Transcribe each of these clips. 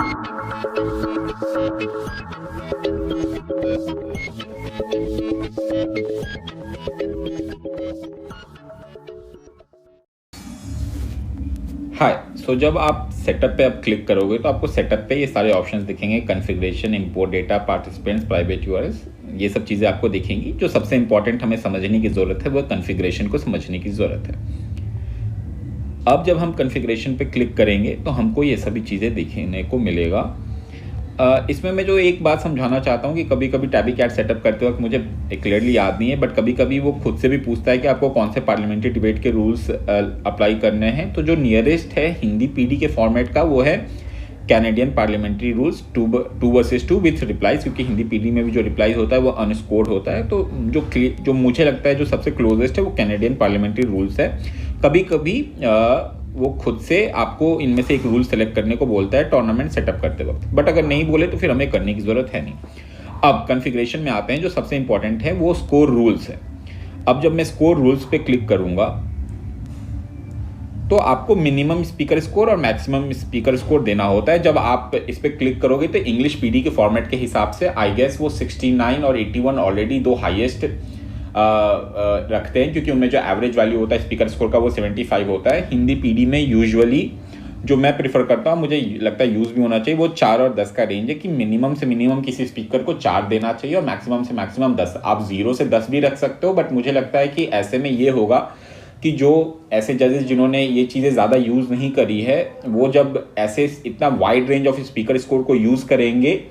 हाय। जब आप सेटअप पे अब क्लिक करोगे तो आपको सेटअप पे ये सारे ऑप्शंस दिखेंगे, configuration, import data, participants, private URLs, ये सब चीज़ें आपको दिखेंगी। जो सबसे इंपॉर्टेंट हमें समझने की ज़रूरत है वो कॉन्फ़िगरेशन को समझने की ज़रूरत है। अब जब हम कॉन्फ़िगरेशन पे क्लिक करेंगे तो हमको ये सभी चीज़ें दिखने को मिलेगा। इसमें मैं जो एक बात समझाना चाहता हूँ कि कभी-कभी टैबीकैट सेटअप करते वक्त मुझे क्लियरली याद नहीं है, बट कभी-कभी वो खुद से भी पूछता है कि आपको कौन से पार्लियामेंट्री डिबेट के रूल्स अप्लाई करने हैं। तो जो नियरेस्ट है हिंदी पीडी के फॉर्मेट का वो है Canadian parliamentary rules 2 versus 2 with replies, क्योंकि हिंदी पीडी में भी जो रिप्लाईज होता है वो अनस्कोर्ड होता है। तो जो मुझे लगता है जो सबसे क्लोजेस्ट है वो कैनेडियन पार्लियामेंट्री रूल्स है। कभी-कभी वो खुद से आपको इनमें से एक रूल सेलेक्ट करने को बोलता है टूर्नामेंट सेटअप करते वक्त, बट अगर नहीं बोले तो फिर हमें करने की ज़रूरत है नहीं। अब कॉन्फ़िगरेशन में आते हैं। जो सबसे इंपॉर्टेंट है वो स्कोर रूल्स है। अब जब मैं स्कोर रूल्स पे क्लिक करूंगा तो आपको मिनिमम स्पीकर स्कोर और मैक्सिमम स्पीकर स्कोर देना होता है। जब आप इस पर क्लिक करोगे तो इंग्लिश पीडी के फॉर्मेट के हिसाब से आई गेस वो 69 और 81 ऑलरेडी दो हाईएस्ट रखते हैं, क्योंकि उनमें जो एवरेज वैल्यू होता है स्पीकर स्कोर का वो 75 होता है। हिंदी पीडी में यूजुअली जो मैं प्रिफर करता हूँ, मुझे लगता है यूज़ भी होना चाहिए, वो 4 और 10 का रेंज है कि मिनिमम से मिनिमम किसी स्पीकर को 4 देना चाहिए और मैक्सिमम से मैक्सिमम 10। आप 0 से 10 भी रख सकते हो, बट मुझे लगता है कि ऐसे में ये होगा कि जो ऐसे जजेस जिन्होंने ये चीज़ें ज़्यादा यूज़ नहीं करी है वो जब ऐसे इतना wide range of speaker score को यूज़ करेंगे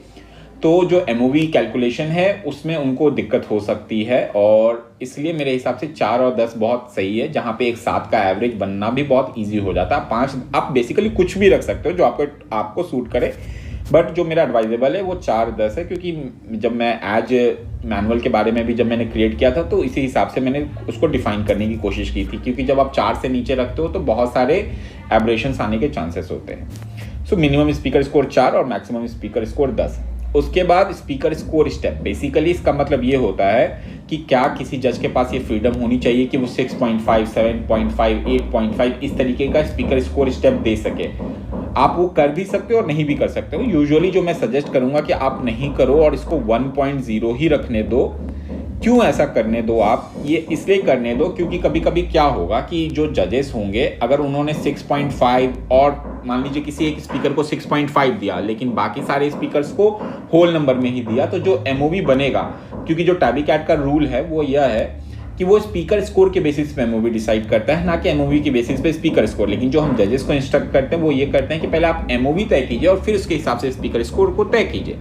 तो जो MOV कैलकुलेशन है उसमें उनको दिक्कत हो सकती है। और इसलिए मेरे हिसाब से 4 और 10 बहुत सही है, जहाँ पे एक 7 का एवरेज बनना भी बहुत इजी हो जाता है। 5 आप बेसिकली कुछ भी रख सकते हो जो आपको सूट करे, बट जो मेरा एडवाइजेबल है वो 4-10 है, क्योंकि जब मैं एज मैनुअल के बारे में भी जब मैंने क्रिएट किया था तो इसी हिसाब से मैंने उसको डिफाइन करने की कोशिश की थी, क्योंकि जब आप 4 से नीचे रखते हो तो बहुत सारे एब्रेशंस आने के चांसेस होते हैं। सो मिनिमम स्पीकर स्कोर 4 और मैक्सिमम स्पीकर स्कोर 10। उसके बाद स्पीकर स्कोर स्टेप, बेसिकली इसका मतलब ये होता है कि क्या किसी जज के पास ये फ्रीडम होनी चाहिए कि वो 6.5, 7.5, 8.5 इस तरीके का स्पीकर स्कोर स्टेप दे सके। आप वो कर भी सकते हो और नहीं भी कर सकते हो। यूजुअली जो मैं सजेस्ट करूंगा कि आप नहीं करो और इसको 1.0 ही रखने दो। क्यों ऐसा करने दो आप? ये इसलिए करने दो क्योंकि कभी कभी क्या होगा कि जो जजेस होंगे अगर उन्होंने 6.5 और मान लीजिए किसी एक स्पीकर को 6.5 दिया लेकिन बाकी सारे स्पीकर्स को होल नंबर में ही दिया, तो जो MOV बनेगा, क्योंकि जो टैबीकैट का रूल है वो यह है कि वो स्पीकर स्कोर के बेसिस पे MOV डिसाइड करता है, ना कि MOV के बेसिस पे स्पीकर स्कोर। लेकिन जो हम जजेस को इंस्ट्रक्ट करते हैं वो ये करते हैं कि पहले आप MOV तय कीजिए और फिर उसके हिसाब से स्पीकर स्कोर को तय कीजिए।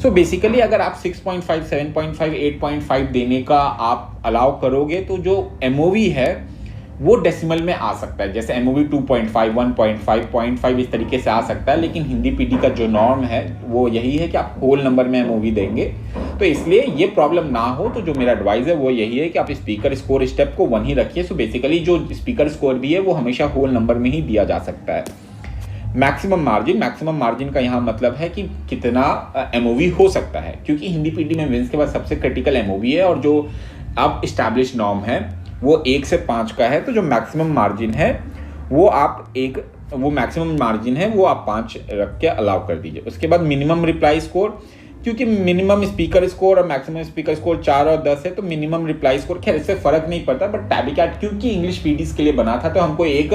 सो बेसिकली अगर आप 6.5, 7.5, 8.5 देने का आप अलाउ करोगे तो जो MOV है वो डेसिमल में आ सकता है, जैसे MOV 2.5, 1.5, 0.5 इस तरीके से आ सकता है। लेकिन हिंदी पीडी का जो नॉर्म है वो यही है कि आप होल नंबर में MOV देंगे। तो इसलिए ये प्रॉब्लम ना हो तो जो मेरा एडवाइस है वो यही है कि आप स्पीकर स्कोर स्टेप को 1 ही रखिए। सो बेसिकली जो स्पीकर स्कोर भी है वो हमेशा होल नंबर में ही दिया जा सकता है। मैक्सिमम मार्जिन का यहाँ मतलब है कि कितना MOV हो सकता है, क्योंकि हिंदी पीडी में विंस के बाद सबसे क्रिटिकल MOV है और जो अब इस्टेब्लिश नॉर्म है वो 1 से 5 का है। तो जो मैक्सिमम मार्जिन है वो आप 5 रख के अलाउ कर दीजिए। उसके बाद मिनिमम रिप्लाई स्कोर, क्योंकि मिनिमम स्पीकर स्कोर और मैक्सिमम स्पीकर स्कोर 4 और 10 है तो मिनिमम रिप्लाई स्कोर खैर इससे फर्क नहीं पड़ता, बट टैबीकैट क्योंकि इंग्लिश पीडीज के लिए बना था तो हमको एक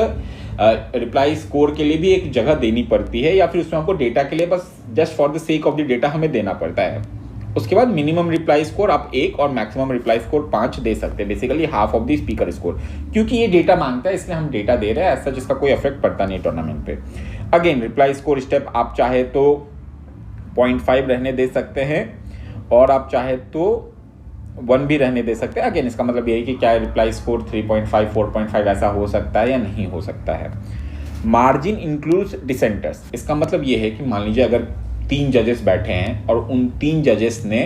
रिप्लाई स्कोर के लिए भी एक जगह देनी पड़ती है, या फिर उसमें हमको डेटा के लिए बस just for the sake of the data हमें देना पड़ता है। उसके बाद मिनिमम रिप्लाई स्कोर आप 1 और मैक्सिमम रिप्लाई स्कोर 5 दे सकते हैं, basically half of the speaker score, क्योंकि ये डेटा मांगता है इसलिए हम डेटा दे रहे हैं, ऐसा जिसका कोई इफेक्ट पड़ता नहीं टूर्नामेंट पे। अगेन रिप्लाई स्कोर स्टेप आप चाहे तो 0.5 रहने दे सकते हैं और आप चाहे तो 1 भी रहने दे सकते हैं। अगेन इसका मतलब यही कि क्या रिप्लाई स्कोर 3.5, 4.5 ऐसा हो सकता है या नहीं हो सकता है। मार्जिन इंक्लूड्स डिसेंटर्स, इसका मतलब ये है कि मान लीजिए अगर 3 जजेस बैठे हैं और उन 3 जजेस ने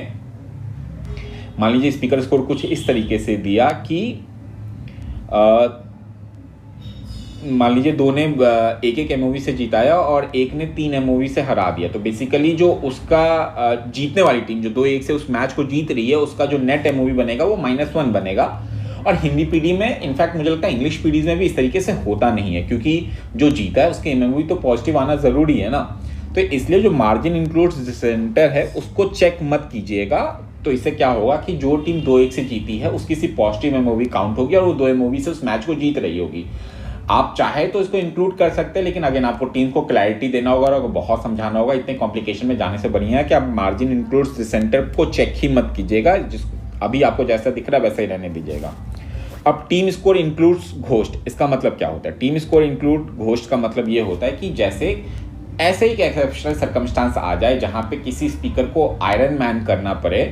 मान लीजिए स्पीकर स्कोर कुछ इस तरीके से दिया कि मान लीजिए 2 ने 1-1 MOV से जिताया और 1 ने 3 MOV से हरा दिया, तो बेसिकली जो उसका जीतने वाली टीम जो 2-1 से उस मैच को जीत रही है उसका जो नेट MOV बनेगा वो -1 बनेगा। और हिंदी पीडी में इनफैक्ट मुझे लगता है इंग्लिश पीडीज में भी इस तरीके से होता नहीं है, क्योंकि जो जीता है उसके MOV तो पॉजिटिव आना ज़रूरी है ना। तो इसलिए जो मार्जिन इंक्लूड्स डिसेंटर है उसको चेक मत कीजिएगा। तो इससे क्या होगा कि जो टीम 2-1 से जीती है उसकी सिर्फ पॉजिटिव एमओवी काउंट होगी और वो 2 एमओवी से उस मैच को जीत रही होगी। आप चाहे तो इसको इंक्लूड कर सकते हैं, लेकिन अगेन आपको टीम को क्लैरिटी देना होगा और बहुत समझाना होगा। इतने कॉम्प्लिकेशन में जाने से बढ़िया है कि आप मार्जिन इंक्लूड्स डिसेंटर को चेक ही मत कीजिएगा, अभी आपको जैसा दिख रहा है वैसा ही रहने दीजिएगा। अब टीम स्कोर इंक्लूड्स घोस्ट, इसका मतलब क्या होता है? टीम स्कोर इंक्लूड घोस्ट का मतलब ये होता है कि जैसे ऐसे एक एक्सेप्शनल सर्कमस्टांस आ जाए जहां पे किसी स्पीकर को आयरन मैन करना पड़े,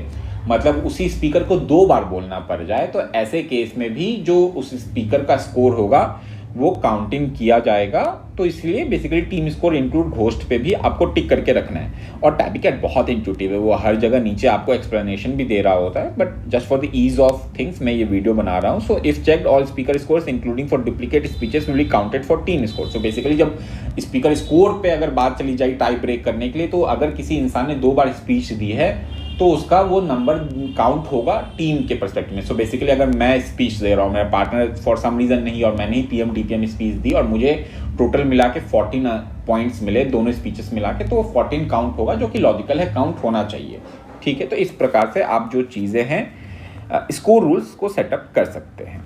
मतलब उसी स्पीकर को 2 बार बोलना पड़ जाए, तो ऐसे केस में भी जो उस स्पीकर का स्कोर होगा वो काउंटिंग किया जाएगा। तो इसलिए basically team score include ghost पे भी आपको टिक करके रखना है। और टैबिकैट बहुत इंट्यूटिव है, वो हर जगह नीचे आपको एक्सप्लेनेशन भी दे रहा होता है, but just for the ease of things मैं ये वीडियो बना रहा हूँ। So if checked all speaker scores including for duplicate speeches will be counted for team score. So basically जब स्पीकर स्कोर पे अगर बात चली जाए टाई ब्रेक करने के लिए, तो अगर किसी इंसान ने 2 बार स्पीच दी है तो उसका वो नंबर काउंट होगा टीम के पर्सपेक्टिव में। सो बेसिकली अगर मैं स्पीच दे रहा हूँ, मेरा पार्टनर फॉर सम रीज़न नहीं और मैंने ही पीएम डीपीएम स्पीच दी और मुझे टोटल मिला के 14 पॉइंट्स मिले दोनों स्पीचेस मिला के, तो वो 14 काउंट होगा, जो कि लॉजिकल है, काउंट होना चाहिए। ठीक है, तो इस प्रकार से आप जो चीज़ें हैं स्कोर रूल्स को सेटअप कर सकते हैं।